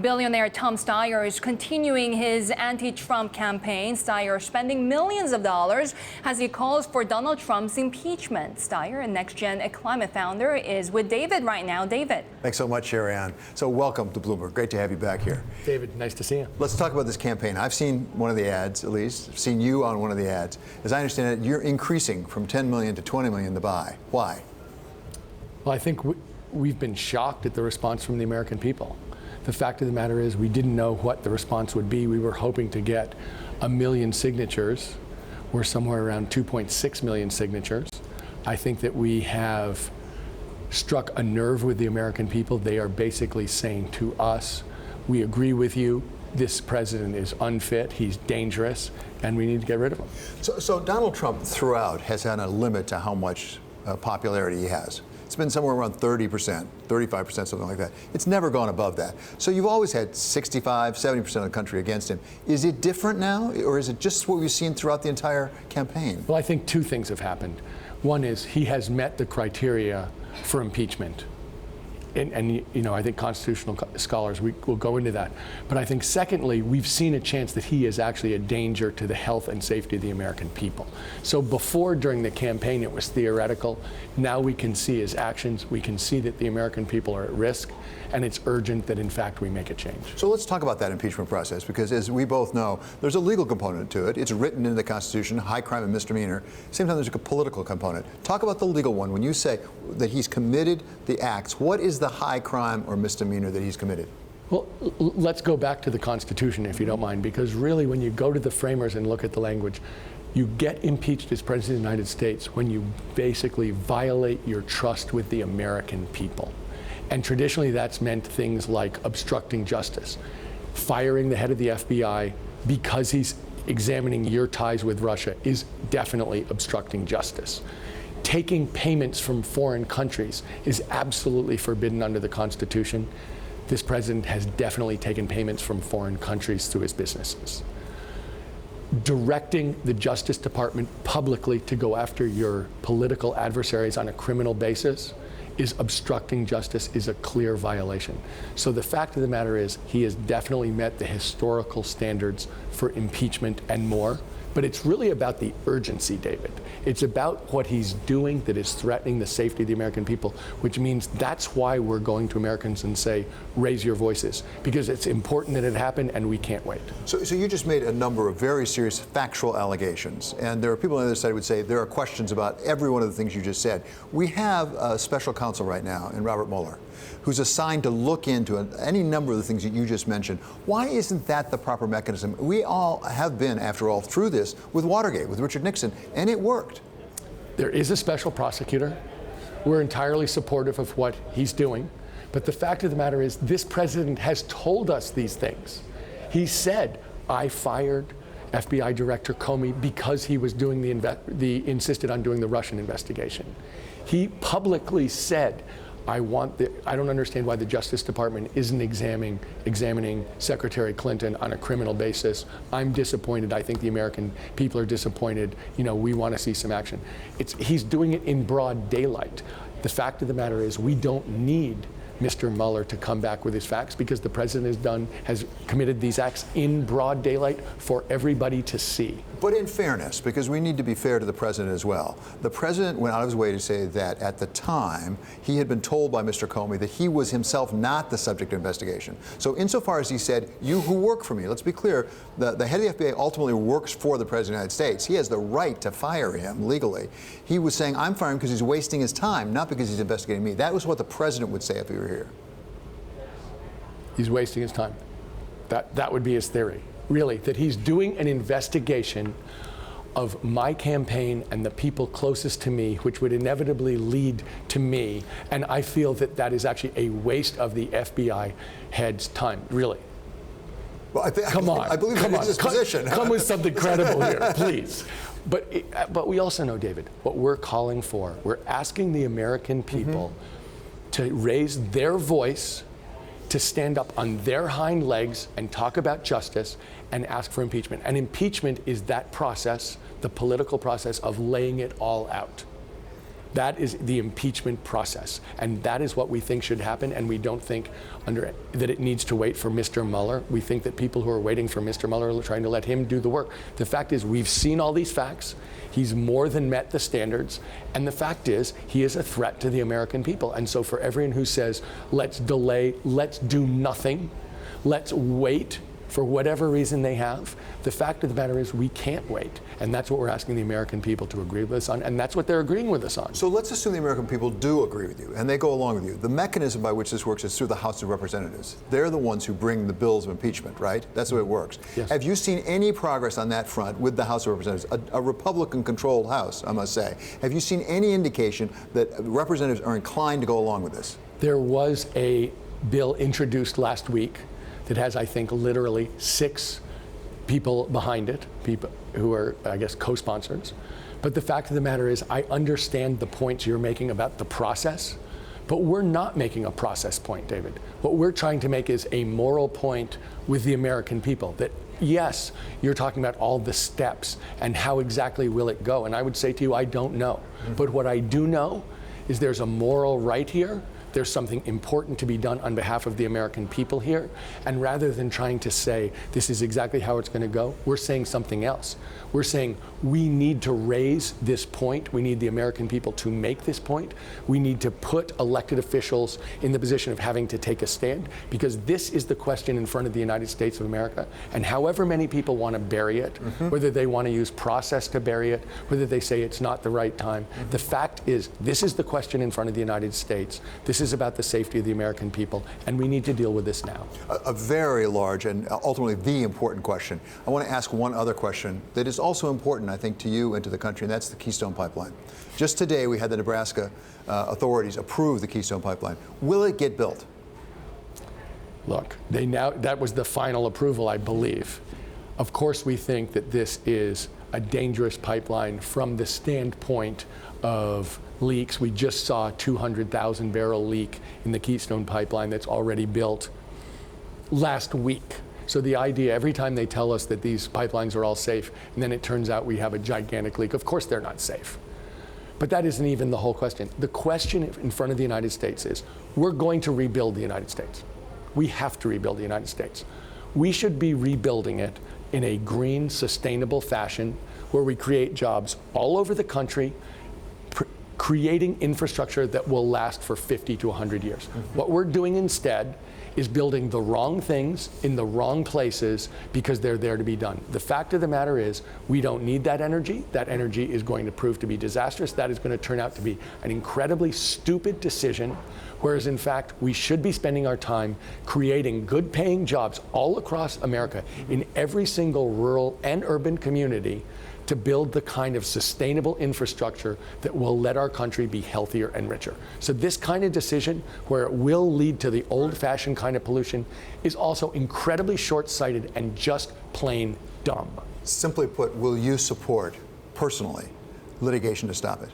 Billionaire Tom Steyer is continuing his anti-Trump campaign. Steyer spending millions of dollars as he calls for Donald Trump's impeachment. Steyer, a NextGen Climate founder, is with David right now. David. Thanks so much, Sherry-Ann. So welcome to Bloomberg. Great to have you back here. David, nice to see you. Let's talk about this campaign. I've seen one of the ads, at least. I've seen you on one of the ads. As I understand it, you're increasing from 10 million to 20 million to buy. Why? Well, I think we've been shocked at the response from the American people. The fact of the matter is we didn't know what the response would be. We were hoping to get 1 million signatures. We're somewhere around 2.6 million signatures. I think that we have struck a nerve with the American people. They are basically saying to us, we agree with you. This president is unfit, he's dangerous, and we need to get rid of him. So Donald Trump throughout has had a limit to how much popularity he has. It's been somewhere around 30%, 35%, something like that. It's never gone above that. So you've always had 65, 70% of the country against him. Is it different now, or is it just what we've seen throughout the entire campaign? Well, I think two things have happened. One is he has met the criteria for impeachment. And you know, I think constitutional scholars will go into that. But I think secondly, we've seen a chance that he is actually a danger to the health and safety of the American people. So before, during the campaign, it was theoretical. Now we can see his actions. We can see that the American people are at risk. And it's urgent that, in fact, we make a change. So let's talk about that impeachment process, because as we both know, there's a legal component to it. It's written into the Constitution, high crime and misdemeanor. Same time, there's a political component. Talk about the legal one. When you say that he's committed the acts, what is the high crime or misdemeanor that he's committed? Well, let's go back to the Constitution, if you don't mind, because really, when you go to the framers and look at the language, you get impeached as President of the United States when you basically violate your trust with the American people. And traditionally, that's meant things like obstructing justice, firing the head of the FBI because he's examining your ties with Russia is definitely obstructing justice. Taking payments from foreign countries is absolutely forbidden under the Constitution. This president has definitely taken payments from foreign countries through his businesses. Directing the Justice Department publicly to go after your political adversaries on a criminal basis is obstructing justice, is a clear violation. So the fact of the matter is he has definitely met the historical standards for impeachment and more. But it's really about the urgency, David. It's about what he's doing that is threatening the safety of the American people, which means that's why we're going to Americans and say, raise your voices, because it's important that it happen and we can't wait. So you just made a number of very serious factual allegations, and there are people on the other side who would say there are questions about every one of the things you just said. We have a special counsel right now in Robert Mueller, who's assigned to look into any number of the things that you just mentioned. Why isn't that the proper mechanism? We all have been, after all, through this with Watergate, with Richard Nixon, and it worked. There is a special prosecutor. We're entirely supportive of what he's doing. But the fact of the matter is, this president has told us these things. He said, I fired FBI Director Comey because he was doing insisted on doing the Russian investigation. He publicly said, I don't understand why the Justice Department isn't examining Secretary Clinton on a criminal basis. I'm disappointed. I think the American people are disappointed. You know, we want to see some action. He's doing it in broad daylight. The fact of the matter is we don't need Mr. Mueller to come back with his facts, because the president has committed these acts in broad daylight for everybody to see. But in fairness, because we need to be fair to the president as well, the president went out of his way to say that at the time he had been told by Mr. Comey that he was himself not the subject of investigation. So insofar as he said, you who work for me, let's be clear, the head of the FBI ultimately works for the president of the United States. He has the right to fire him legally. He was saying, I'm firing him because he's wasting his time, not because he's investigating me. That was what the president would say if he were here. He's wasting his time. That would be his theory, really, that he's doing an investigation of my campaign and the people closest to me, which would inevitably lead to me. And I feel that that is actually a waste of the FBI head's time, really. Well, I believe that is his position. Come with something credible here, please. But we also know, David, what we're calling for. We're asking the American people to raise their voice, to stand up on their hind legs and talk about justice and ask for impeachment. And impeachment is that process, the political process of laying it all out. That is the impeachment process, and that is what we think should happen, and we don't think that it needs to wait for Mr. Mueller. We think that people who are waiting for Mr. Mueller are trying to let him do the work. The fact is, we've seen all these facts. He's more than met the standards, and the fact is, he is a threat to the American people. And so for everyone who says, let's delay, let's do nothing, let's wait for whatever reason they have, the fact of the matter is we can't wait. And that's what we're asking the American people to agree with us on, and that's what they're agreeing with us on. So let's assume the American people do agree with you, and they go along with you. The mechanism by which this works is through the House of Representatives. They're the ones who bring the bills of impeachment, right? That's the way it works. Yes. Have you seen any progress on that front with the House of Representatives, a Republican-controlled House, I must say? Have you seen any indication that representatives are inclined to go along with this? There was a bill introduced last week that has, I think, literally 6 people behind it, people who are, I guess, co-sponsors. But the fact of the matter is, I understand the points you're making about the process, but we're not making a process point, David. What we're trying to make is a moral point with the American people, that yes, you're talking about all the steps and how exactly will it go. And I would say to you, I don't know. But what I do know is there's a moral right here. There's something important to be done on behalf of the American people here. And rather than trying to say, this is exactly how it's going to go, we're saying something else. We're saying we need to raise this point. We need the American people to make this point. We need to put elected officials in the position of having to take a stand, because this is the question in front of the United States of America. And however many people want to bury it, whether they want to use process to bury it, whether they say it's not the right time, the fact is, this is the question in front of the United States. This is about the safety of the American people, and we need to deal with this now. A very large and ultimately the important question. I want to ask one other question that is also important, I think, to you and to the country, and that's the Keystone Pipeline. Just today, we had the Nebraska authorities approve the Keystone Pipeline. Will it get built? Look, that was the final approval, I believe. Of course, we think that this is a dangerous pipeline from the standpoint of leaks. We just saw a 200,000 barrel leak in the Keystone Pipeline that's already built last week. So the idea, every time they tell us that these pipelines are all safe, and then it turns out we have a gigantic leak, of course they're not safe. But that isn't even the whole question. The question in front of the United States is, we're going to rebuild the United States. We have to rebuild the United States. We should be rebuilding it in a green, sustainable fashion where we create jobs all over the country, creating infrastructure that will last for 50 to 100 years. What we're doing instead is building the wrong things in the wrong places because they're there to be done. The fact of the matter is, we don't need that energy. That energy is going to prove to be disastrous. That is going to turn out to be an incredibly stupid decision, whereas in fact, we should be spending our time creating good paying jobs all across America in every single rural and urban community to build the kind of sustainable infrastructure that will let our country be healthier and richer. So this kind of decision, where it will lead to the old-fashioned kind of pollution, is also incredibly short-sighted and just plain dumb. Simply put, will you support, personally, litigation to stop it?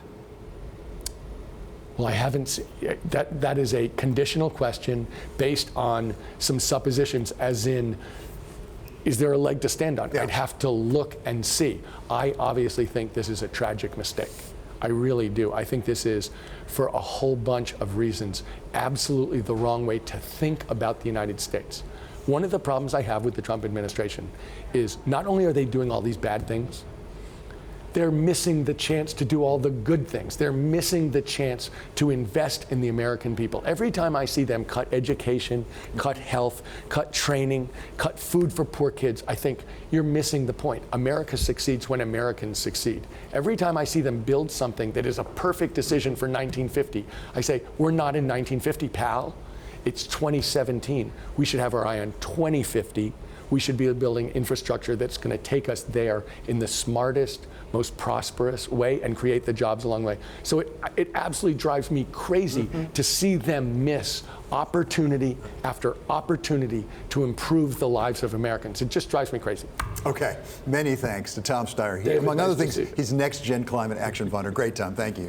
Well, I haven't seen, that is a conditional question based on some suppositions, as in, is there a leg to stand on? Yeah. I'd have to look and see. I obviously think this is a tragic mistake. I really do. I think this is, for a whole bunch of reasons, absolutely the wrong way to think about the United States. One of the problems I have with the Trump administration is not only are they doing all these bad things, they're missing the chance to do all the good things. They're missing the chance to invest in the American people. Every time I see them cut education, cut health, cut training, cut food for poor kids, I think you're missing the point. America succeeds when Americans succeed. Every time I see them build something that is a perfect decision for 1950, I say, we're not in 1950, pal. It's 2017. We should have our eye on 2050. We should be building infrastructure that's going to take us there in the smartest, most prosperous way and create the jobs along the way. So it absolutely drives me crazy to see them miss opportunity after opportunity to improve the lives of Americans. It just drives me crazy. Okay. Many thanks to Tom Steyer. David, Among other nice to things, see you. he's NextGen Climate Action Funder. Great, Tom. Thank you.